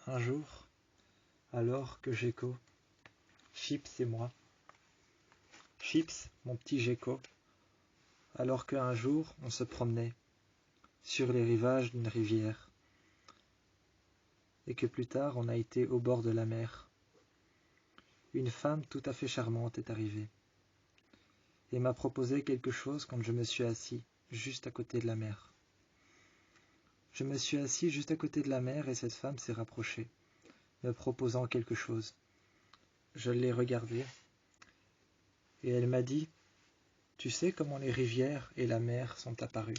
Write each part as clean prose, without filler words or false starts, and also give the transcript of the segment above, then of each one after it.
Un jour, alors que Gecko, Chips et moi, Chips, mon petit Gecko, alors qu'un jour on se promenait sur les rivages d'une rivière, et que plus tard on a été au bord de la mer, une femme tout à fait charmante est arrivée, et m'a proposé quelque chose quand je me suis assis juste à côté de la mer. Je me suis assis juste à côté de la mer et cette femme s'est rapprochée, me proposant quelque chose. Je l'ai regardée et elle m'a dit « Tu sais comment les rivières et la mer sont apparues ?»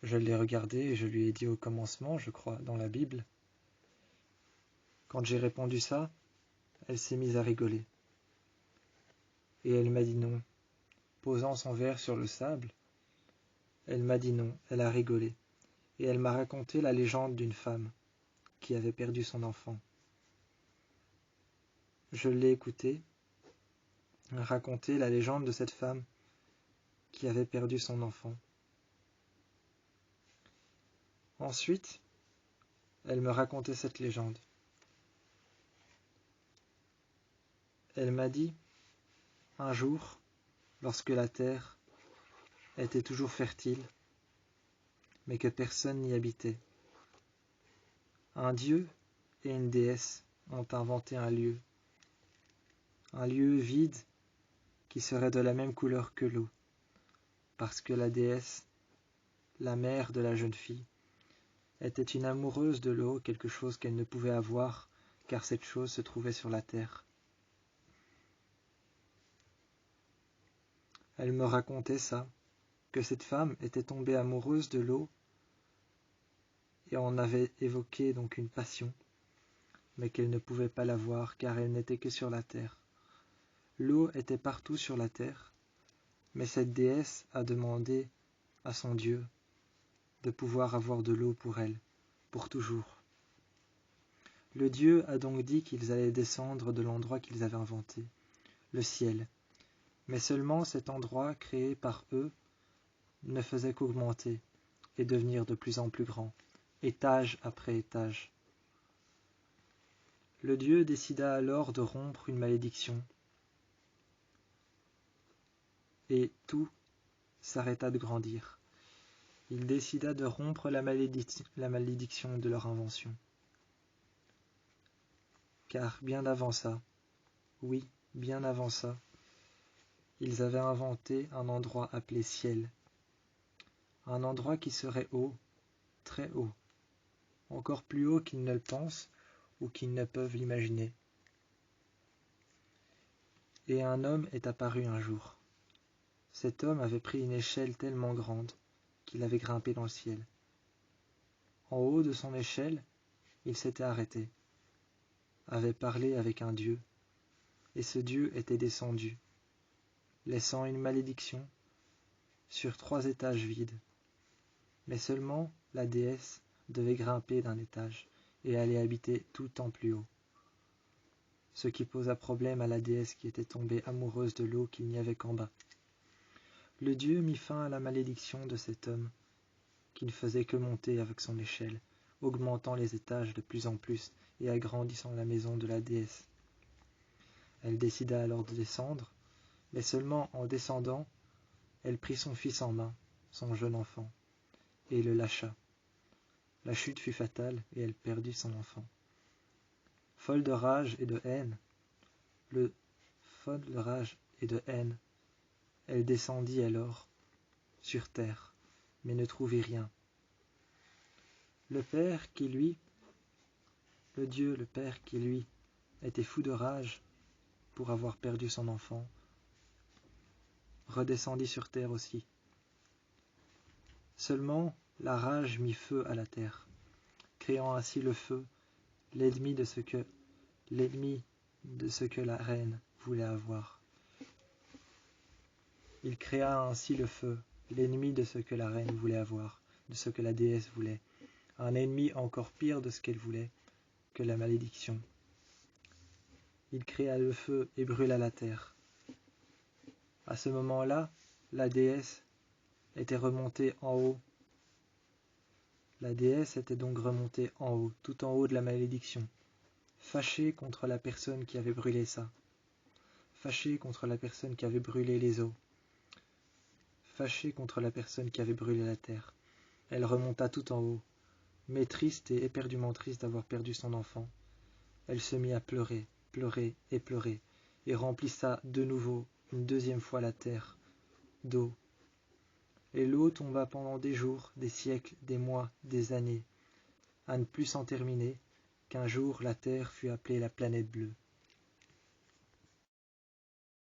Je l'ai regardée et je lui ai dit au commencement, je crois, dans la Bible. Quand j'ai répondu ça, elle s'est mise à rigoler. Et elle m'a dit non. Posant son verre sur le sable, elle m'a dit non, elle a rigolé. Et elle m'a raconté la légende d'une femme qui avait perdu son enfant. Je l'ai écoutée raconter la légende de cette femme qui avait perdu son enfant. Ensuite, elle me racontait cette légende. Elle m'a dit, un jour, lorsque la terre était toujours fertile, mais que personne n'y habitait, un dieu et une déesse ont inventé un lieu vide qui serait de la même couleur que l'eau, parce que la déesse, la mère de la jeune fille, était une amoureuse de l'eau, quelque chose qu'elle ne pouvait avoir, car cette chose se trouvait sur la terre. Elle me racontait ça, que cette femme était tombée amoureuse de l'eau, et on avait évoqué donc une passion, mais qu'elle ne pouvait pas l'avoir, car elle n'était que sur la terre. L'eau était partout sur la terre, mais cette déesse a demandé à son Dieu de pouvoir avoir de l'eau pour elle, pour toujours. Le Dieu a donc dit qu'ils allaient descendre de l'endroit qu'ils avaient inventé, le ciel. Mais seulement cet endroit créé par eux ne faisait qu'augmenter et devenir de plus en plus grand, étage après étage. Le Dieu décida alors de rompre une malédiction, et tout s'arrêta de grandir. Il décida de rompre la malédiction de leur invention. Car bien avant ça, oui, bien avant ça, ils avaient inventé un endroit appelé ciel. Un endroit qui serait haut, très haut, encore plus haut qu'ils ne le pensent ou qu'ils ne peuvent l'imaginer. Et un homme est apparu un jour. Cet homme avait pris une échelle tellement grande qu'il avait grimpé dans le ciel. En haut de son échelle, il s'était arrêté, avait parlé avec un dieu, et ce dieu était descendu, laissant une malédiction sur 3 étages vides. Mais seulement la déesse devait grimper d'un étage et aller habiter tout en plus haut. Ce qui posa problème à la déesse qui était tombée amoureuse de l'eau qu'il n'y avait qu'en bas. Le dieu mit fin à la malédiction de cet homme, qui ne faisait que monter avec son échelle, augmentant les étages de plus en plus et agrandissant la maison de la déesse. Elle décida alors de descendre, mais seulement en descendant, elle prit son fils en main, son jeune enfant, et le lâcha. La chute fut fatale et elle perdit son enfant. Folle de rage et de haine, elle descendit alors sur terre, mais ne trouvait rien. Le Père qui lui, était fou de rage pour avoir perdu son enfant, redescendit sur terre aussi. Seulement, la rage mit feu à la terre, créant ainsi le feu, l'ennemi de ce que la reine voulait avoir. Il créa ainsi le feu, l'ennemi de ce que la reine voulait avoir, de ce que la déesse voulait, un ennemi encore pire de ce qu'elle voulait, que la malédiction. Il créa le feu et brûla la terre. À ce moment-là, la déesse était remontée en haut La déesse était donc remontée en haut, tout en haut de la malédiction, fâchée contre la personne qui avait brûlé ça, fâchée contre la personne qui avait brûlé les eaux, fâchée contre la personne qui avait brûlé la terre. Elle remonta tout en haut, mais triste et éperdument triste d'avoir perdu son enfant. Elle se mit à pleurer, pleurer, et remplissa de nouveau, une deuxième fois la terre, d'eau. Et l'eau tomba pendant des jours, des siècles, des mois, des années, à ne plus s'en terminer, qu'un jour la terre fut appelée la planète bleue.